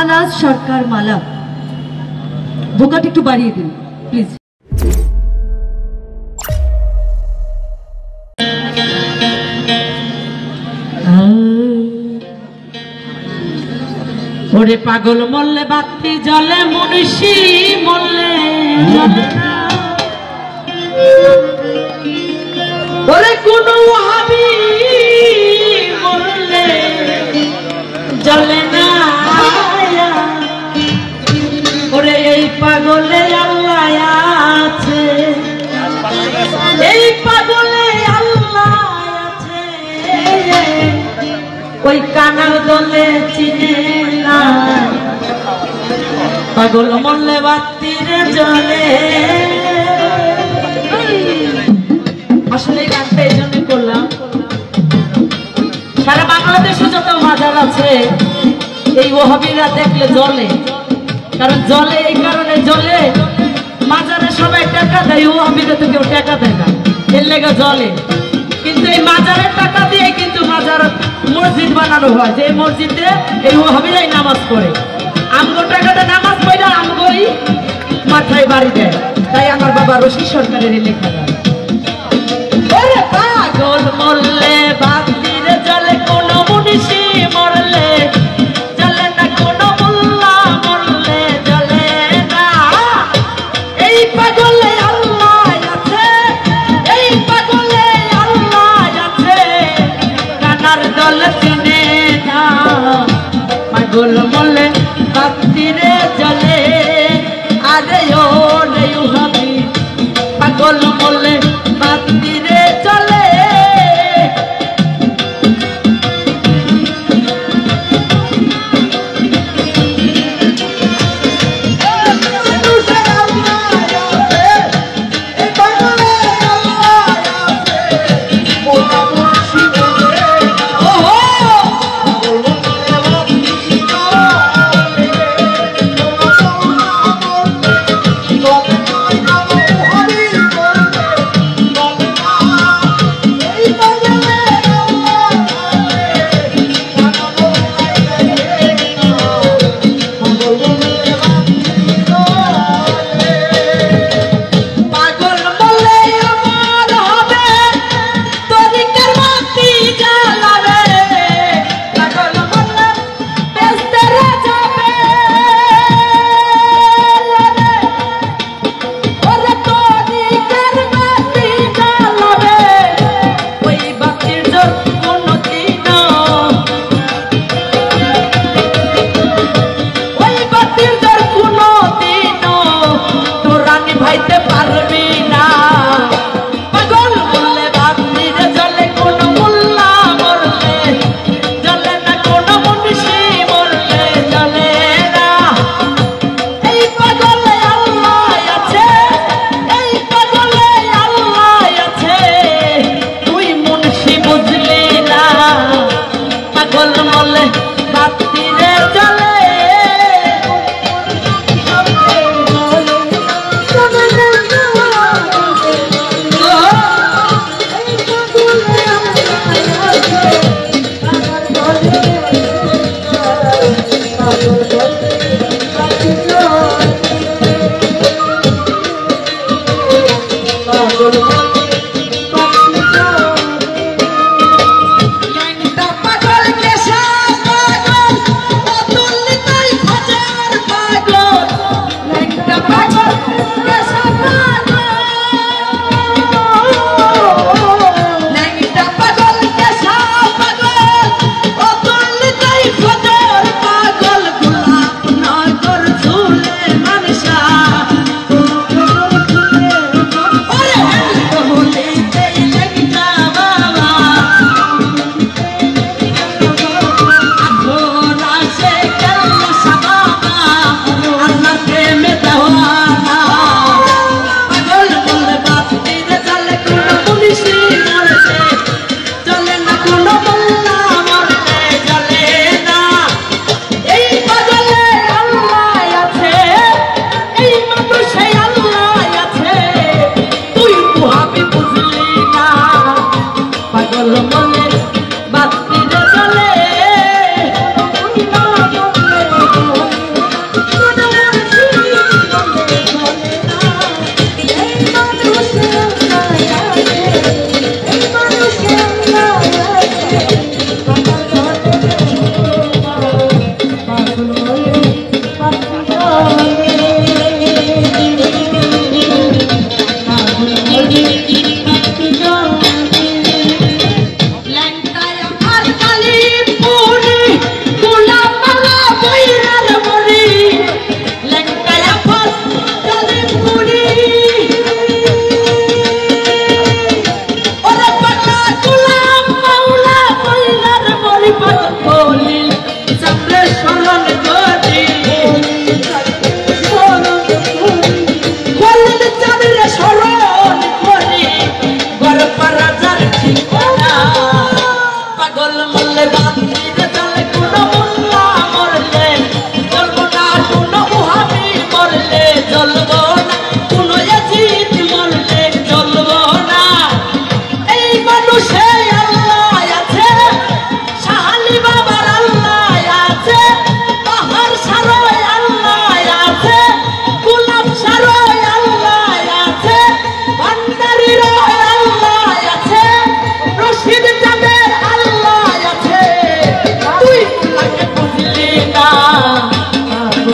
শাহনাজ সরকার মালা। ভোকালটা একটু বাড়িয়ে দিন প্লিজ। ওরে পাগল মরলে বাতি জ্বলে, মুনিশি মরলে ওরে কোন ওয়াহাবি মরলে জ্বলে না। ওরে এই পাগলে আল্লাহ আছে, এই পাগলে আল্লাহ আছে, ওই কানার দলে চিনে না। পাগল মরলে বাতিরে জ্বলে। আসলে গানটা এই জন্য করলাম, সারা বাংলাদেশে যত মাজার আছে এই ওহাবিরা দেখলে জ্বলে। কারণ জ্বলে এই কারণে জ্বলে, মাজারে সবাই টাকা দেয়, ওহাবিরা তো কেউ টাকা দেয় না, এর লেগে জ্বলে। কিন্তু এই মাজারের টাকা দিয়ে কিন্তু মাজার মসজিদ বানানো হয়, যে মসজিদে এই ওহাবিরাই নামাজ পড়ে। আমগো টাকাটা নামাজ পড়ে আমগোই মাথায় বাড়ি দেয়। তাই আমার বাবা রশিদ সরকারের লেখা গান। ওরে পাগল মরলে বাতিরে জ্বলে, কোন মুনিশি মরলে জ্বলে না, কোন মোল্লা মরলে জ্বলে না। এই পাগলে আল্লাহ আছে, এই পাগলে আল্লাহ আছে, কানার দল চিনে না। পাগল মরলে বাতিরে জ্বলে, আরে ও নেই হাবি পাগল মরলে বাতিরে জ্বলে।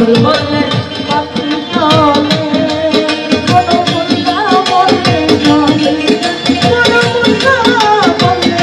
বললে বাতি জ্বলে কোনো মুন্না বললে জ্বলে কোনো মুন্না বললে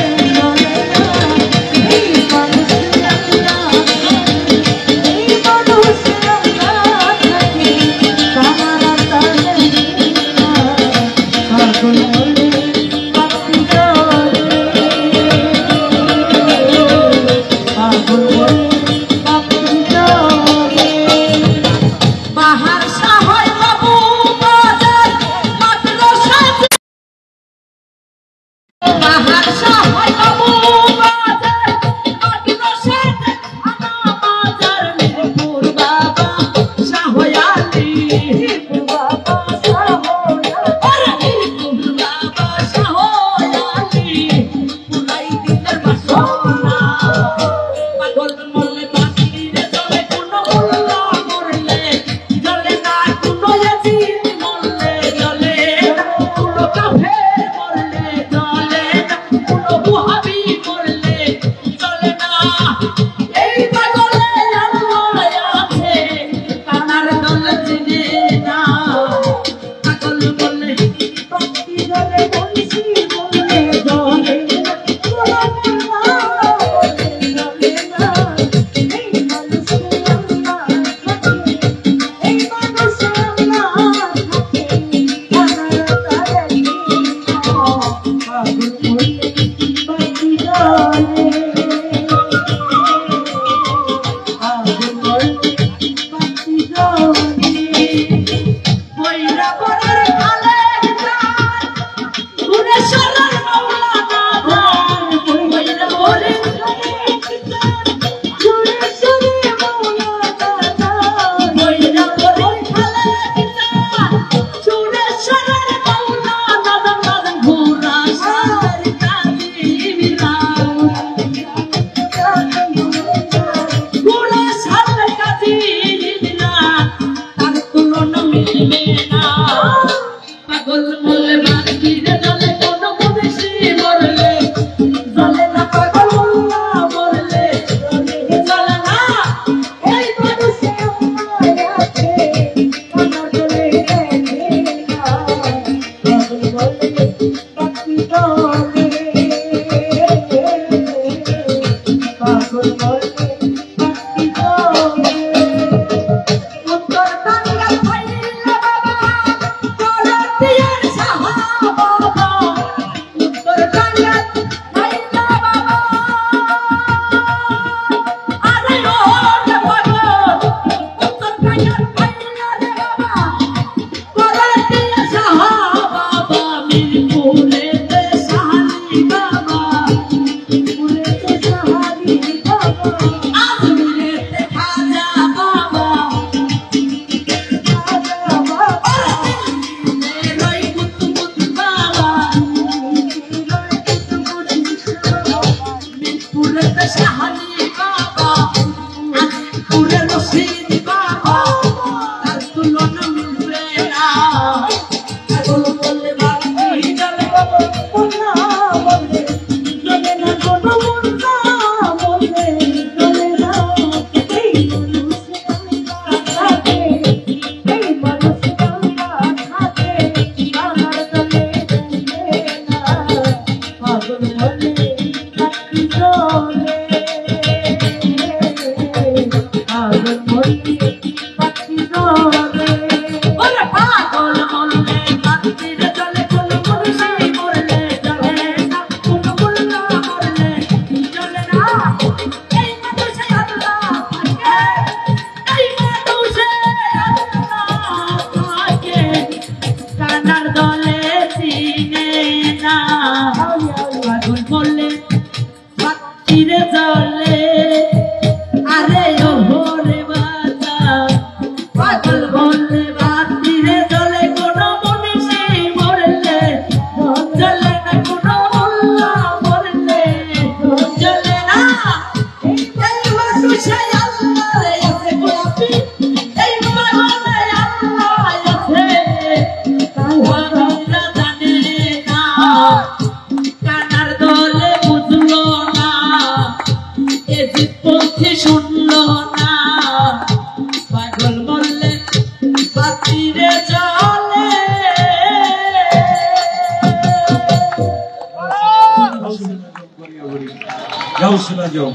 জ্বলে না এই মানুষ শূন্য না পাগল গাউসুল আজম